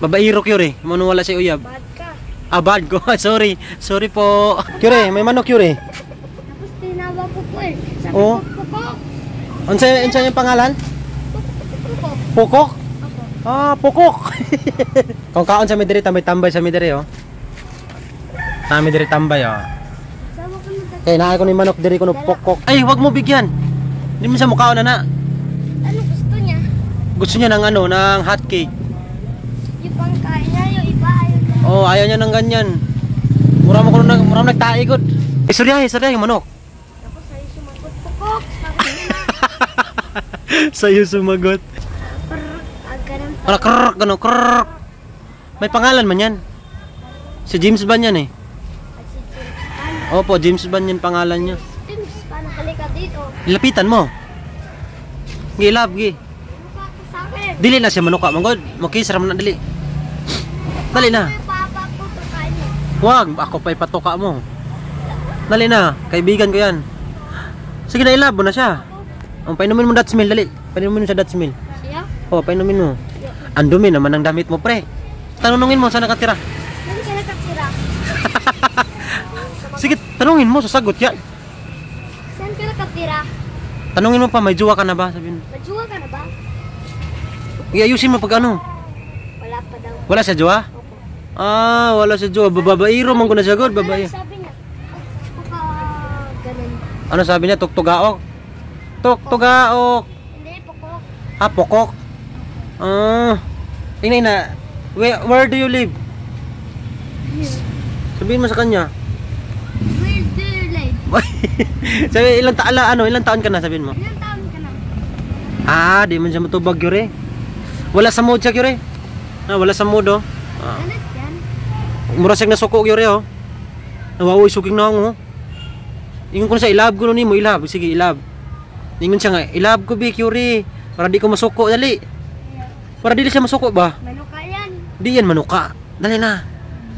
Babairo Kyuri, mano wala si uyab. Bad ka. Ah, bad ko. Sorry. Sorry po. Kyuri, may manok Kyuri. Tapos tinawa ko po eh. Sabi Oo. ko, Pukok. Unsa yung pangalan? Pukok. Pukok? Ako. Ah, pukok. Kung kaon sa midiri, tambay tambay sa midiri oh. Sa midiri tambay oh. Sama ko na Kaya naa ko ni manok diri ko no pukok. Ay, wag mo bigyan. Hindi mo sa mukha na na. ano gusto niya? Gusto niya ng ano, ng hot cake. Yung pangkain niya, yung iba ayaw niya. Oh, ayaw niya ng ganyan. Mura mo nagtae gud. Sorry, yung manok. Tapos sa'yo sumagot, Pukok. Sabi niya, Sa'yo sumagot. ganun Wala krrrk, gano, krrrk. May pangalan man yan. Si James Ban yan eh. at si James. Opo, James Ban yan pangalan niya. James, paano halika dito? Ilapitan mo. Gilab, gi. Ano ka sa akin? Dili na siya manuka, manggod. Makisram na, dili. Dali na. Yung papa ko, tukain mo. Wag, ako pa'y patuka mo. Dali na, kaibigan ko yan. Sige na, ilabo na siya. Painumin mo Dutch Mill, dali. Painumin mo sa Dutch Mill. Siya? Painumin mo. Ang dumi naman ang damit mo, pre. Tanungin mo, saan nakatira? Saan ka nakatira? Sige, tanungin mo, sasagot yan. Saan ka nakatira? Tanungin mo pa, may jowa ka na ba? Sabihin mo. Majuwa ka na ba? Iayusin mo pag ano. Wala pa daw. Wala sa jowa? Opo. Ah, wala sa jowa. Babairo man ko na siya, god. Babae. Sabi niya, baka ganun. Ano sabi niya? Tuktugaok? Tuktugaok. Hindi, Pukok. Ah, pokok. Ah. Inay na. Where do you live? Sabihin mo sa kanya. Where do you live? Sabi, ilang taon ka na, sabihin mo. Ilang taon ka na? Ah, di man siya matubag, Yuri. Wala sa mood siya, Yuri. Ah, wala sa mood, oh. Ah. Galit yan? Murasig na suko, Yuri, oh. Nawawoy, suking na ako, oh. Ingon ko na sa ilab ko ni mo, ilab. Sige, ilab. Ingon siya nga, ilab ko, Bik, Yuri. Para di ko masuko, dali. Para di siya masuko ba? Manuka yan. Di yan manuka. Dali na.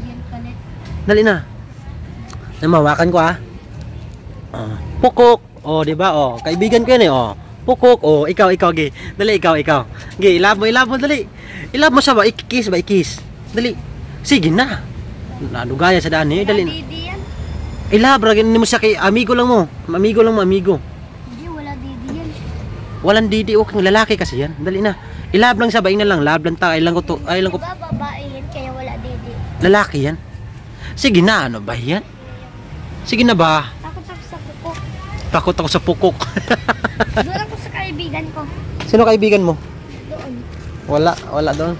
Yan kalit. Dali na. Namawakan ko, ah. Oh, pukok. Oh, di ba? Oh, kaibigan ko yan eh, oh. Pukok. Oh, ikaw, gi. Dali, ikaw. Gi, ilab mo, dali. Ilab mo siya ba? Ikis ba? Ikis. Dali. Sige na. Nadugaya sa daan eh. Dali na. Didi yan? Ilab, ragin mo siya kay amigo lang mo. Amigo. Hindi, wala didi yan. Walang didi, okay. Lalaki kasi yan. Dali na. Ilab lang siya, baing na lang. Lab lang ta. Ay lang ko. Diba babae yan, kaya wala didi. Lalaki yan. Sige na, ano ba yan? Sige na ba? Takot ako sa Pukok. Takot ako sa pukok. Doon ako sa kaibigan ko. Sino kaibigan mo? Doon. Wala doon.